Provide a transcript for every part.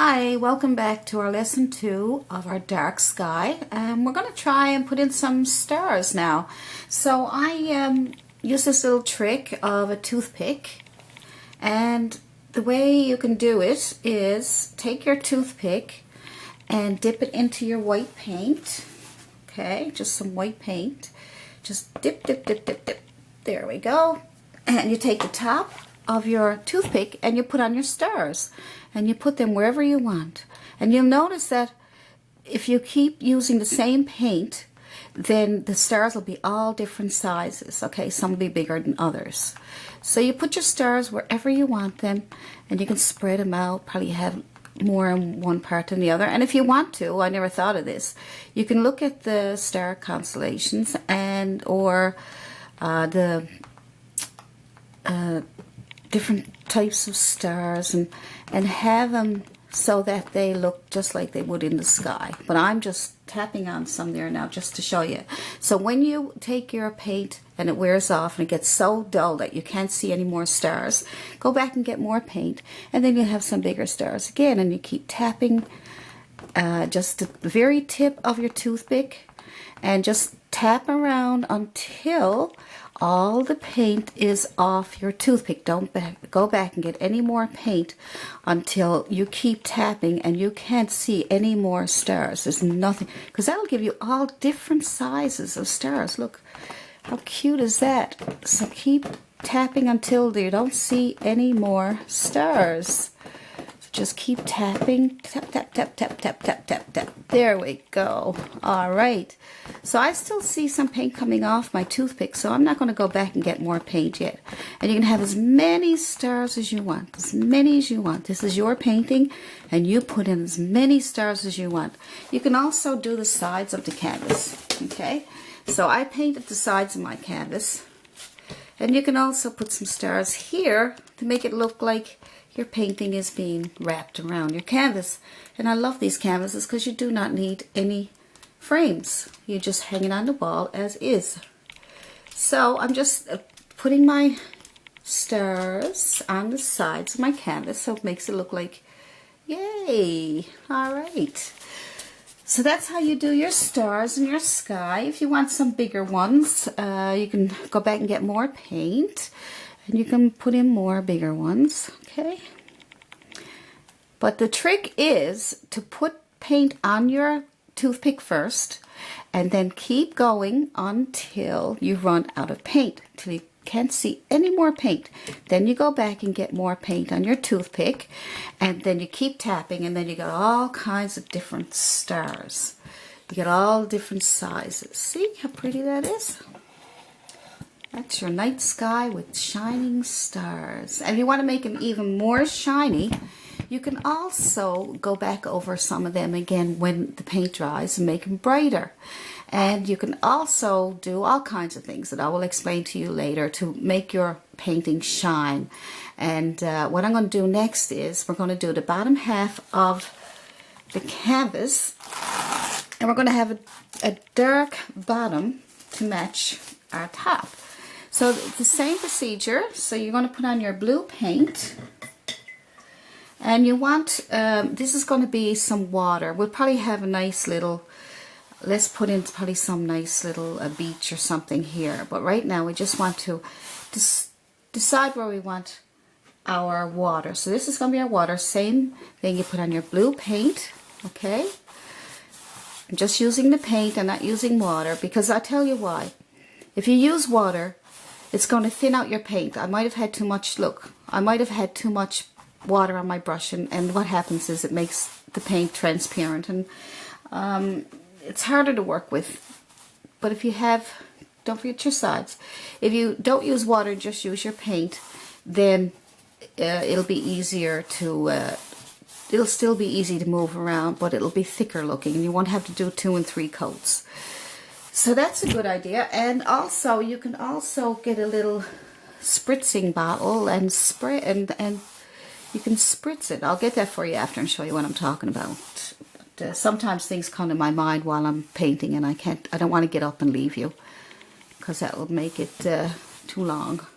Hi, welcome back to our lesson 2 of our dark sky. We're going to try and put in some stars now. So I use this little trick of a toothpick, and the way you can do it is take your toothpick and dip it into your white paint. Okay, just some white paint. Just dip, dip, dip, dip, dip. There we go. And you take the top of your toothpick and you put on your stars, and you put them wherever you want. And you'll notice that if you keep using the same paint, then the stars will be all different sizes. Okay, some will be bigger than others. So you put your stars wherever you want them, and you can spread them out, probably have more in one part than the other. And if you want to, I never thought of this, you can look at the star constellations and or the different types of stars and have them so that they look just like they would in the sky. But I'm just tapping on some there now just to show you. So when you take your paint and it wears off and it gets so dull that you can't see any more stars, go back and get more paint, and then you'll have some bigger stars again. And you keep tapping just the very tip of your toothpick, and just tap around until all the paint is off your toothpick. Don't go back and get any more paint until you keep tapping and you can't see any more stars. There's nothing, because that'll give you all different sizes of stars. Look, how cute is that? So keep tapping until you don't see any more stars. Just keep tapping, tap, tap, tap, tap, tap, tap, tap, tap. There we go. All right. So I still see some paint coming off my toothpick, so I'm not going to go back and get more paint yet. And you can have as many stars as you want, as many as you want. This is your painting, and you put in as many stars as you want. You can also do the sides of the canvas, okay? So I painted the sides of my canvas, and you can also put some stars here to make it look like your painting is being wrapped around your canvas. And I love these canvases because you do not need any frames. You just hang it on the wall as is. So I'm just putting my stars on the sides of my canvas so it makes it look like, yay! All right. So that's how you do your stars in your sky. If you want some bigger ones, you can go back and get more paint, and you can put in more bigger ones, okay? But the trick is to put paint on your toothpick first, and then keep going until you run out of paint, till you can't see any more paint. Then you go back and get more paint on your toothpick, and then you keep tapping, and then you got all kinds of different stars. You get all different sizes. See how pretty that is? That's your night sky with shining stars. And if you want to make them even more shiny, you can also go back over some of them again when the paint dries and make them brighter. And you can also do all kinds of things that I will explain to you later to make your painting shine. And what I'm going to do next is we're going to do the bottom half of the canvas, and we're going to have a dark bottom to match our top. So the same procedure. So you're going to put on your blue paint, and you want, this is going to be some water. We'll probably have a nice little, let's put in probably some nice little beach or something here. But right now we just want to decide where we want our water. So this is going to be our water. Same thing, you put on your blue paint, okay? I'm just using the paint, I'm not using water, because I'll tell you why. If you use water, it's going to thin out your paint. I might have had too much, look, I might have had too much water on my brush, and what happens is it makes the paint transparent, and it's harder to work with. But if you have, don't forget your sides. If you don't use water, just use your paint, then it'll be easier to, it'll still be easy to move around, but it'll be thicker looking, and you won't have to do 2 and 3 coats. So that's a good idea. And also you can also get a little spritzing bottle and spray, and you can spritz it. I'll get that for you after and show you what I'm talking about. But, sometimes things come to my mind while I'm painting, and I don't want to get up and leave you, because that will make it too long.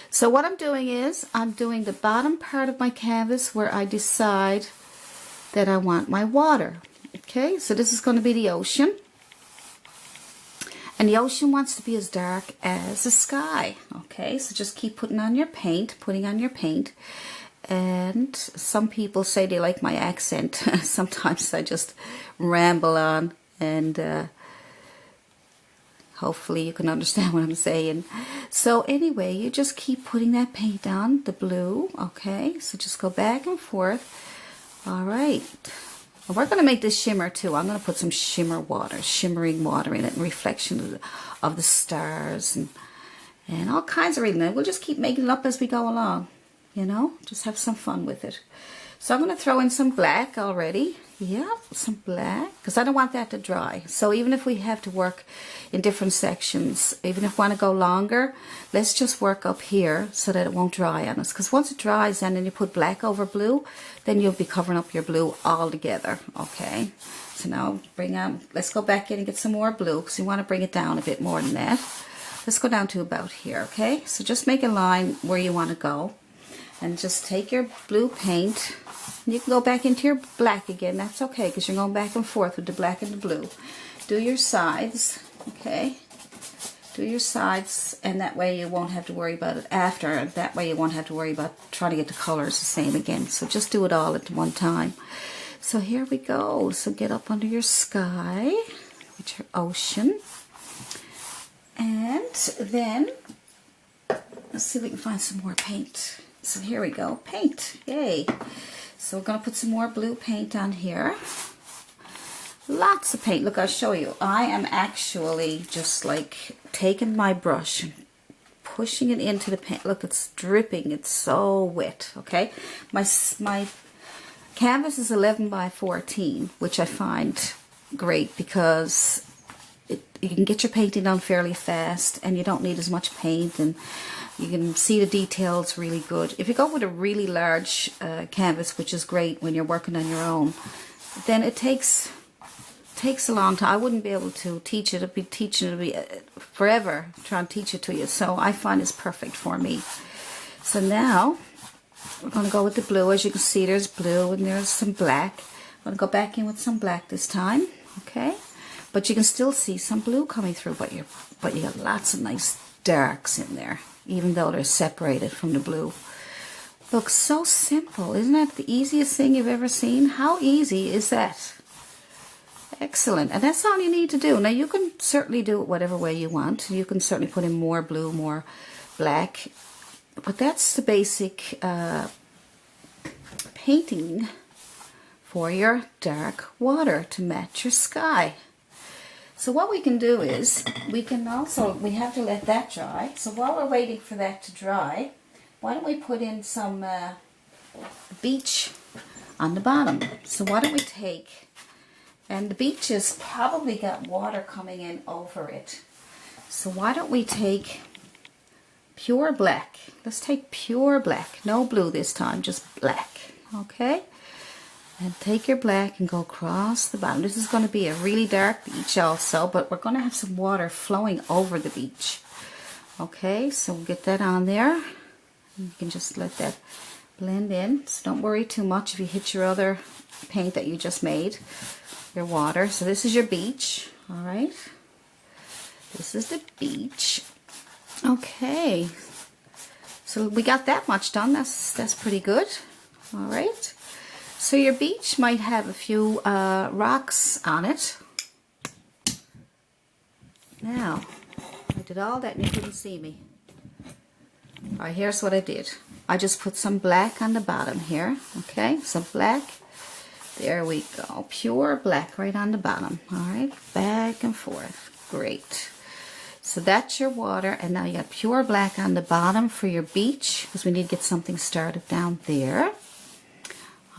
So what I'm doing is I'm doing the bottom part of my canvas where I decide that I want my water. Okay, so this is going to be the ocean. And the ocean wants to be as dark as the sky. Okay, so just keep putting on your paint, And some people say they like my accent. Sometimes I just ramble on, and hopefully you can understand what I'm saying. So anyway, you just keep putting that paint on, the blue. Okay, so just go back and forth. All right. We're going to make this shimmer too. I'm going to put some shimmering water in it, and reflection of the stars and all kinds of reading. We'll just keep making it up as we go along, you know, just have some fun with it. So I'm going to throw in some black already. Yeah, some black, because I don't want that to dry. So even if we have to work in different sections, even if we want to go longer, let's just work up here so that it won't dry on us. Because once it dries and then you put black over blue, then you'll be covering up your blue all together. Okay, so now let's go back in and get some more blue, because you want to bring it down a bit more than that. Let's go down to about here. Okay, so just make a line where you want to go, and just take your blue paint. You can go back into your black again. That's okay, because you're going back and forth with the black and the blue. Do your sides, okay? Do your sides, and that way you won't have to worry about it after. And that way you won't have to worry about trying to get the colors the same again. So just do it all at one time. So here we go. So get up under your sky with your ocean. And then, let's see if we can find some more paint. So here we go, paint, yay. So we're going to put some more blue paint on here. Lots of paint. Look, I'll show you. I am actually just like taking my brush and pushing it into the paint. Look, it's dripping. It's so wet, okay? My canvas is 11 by 14, which I find great because you can get your painting done fairly fast, and you don't need as much paint, and you can see the details really good. If you go with a really large canvas, which is great when you're working on your own, then it takes a long time. I wouldn't be able to teach it. I'd be teaching it forever, trying to teach it to you. So I find it's perfect for me. So now we're going to go with the blue. As you can see, there's blue and there's some black. I'm going to go back in with some black this time, okay? But you can still see some blue coming through, but you got lots of nice darks in there, even though they're separated from the blue. Looks so simple. Isn't that the easiest thing you've ever seen? How easy is that? Excellent. And that's all you need to do. Now you can certainly do it whatever way you want. You can certainly put in more blue, more black. But that's the basic painting for your dark water to match your sky. So what we can do is, we have to let that dry. So while we're waiting for that to dry, why don't we put in some beach on the bottom. So why don't we take, and the beach has probably got water coming in over it. So why don't we take pure black. Let's take pure black. No blue this time, just black. Okay? And take your black and go across the bottom. This is going to be a really dark beach also, but we're going to have some water flowing over the beach. Okay, so we'll get that on there. You can just let that blend in. So don't worry too much if you hit your other paint that you just made, your water. So this is your beach, all right? This is the beach. Okay, so we got that much done. That's pretty good. All right. So your beach might have a few rocks on it. Now, I did all that and you couldn't see me. All right, here's what I did. I just put some black on the bottom here. Okay, some black. There we go. Pure black right on the bottom. All right, back and forth. Great. So that's your water, and now you got pure black on the bottom for your beach, because we need to get something started down there.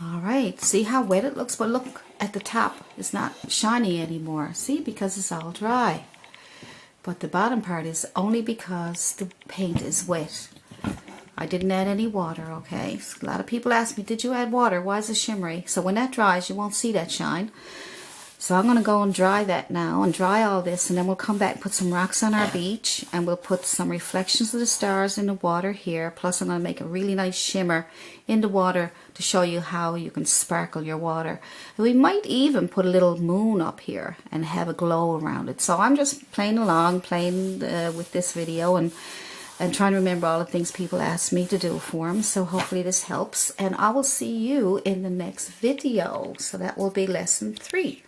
All right, see how wet it looks? But look at the top, it's not shiny anymore. See, because it's all dry. But the bottom part is only because the paint is wet. I didn't add any water, okay? So a lot of people ask me, did you add water? Why is it shimmery? So when that dries, you won't see that shine. So I'm going to go and dry that now, and dry all this, and then we'll come back and put some rocks on our beach, and we'll put some reflections of the stars in the water here. Plus I'm going to make a really nice shimmer in the water to show you how you can sparkle your water. And we might even put a little moon up here and have a glow around it. So I'm just playing along, playing with this video, and trying to remember all the things people ask me to do for them. So hopefully this helps, and I will see you in the next video. So that will be lesson 3.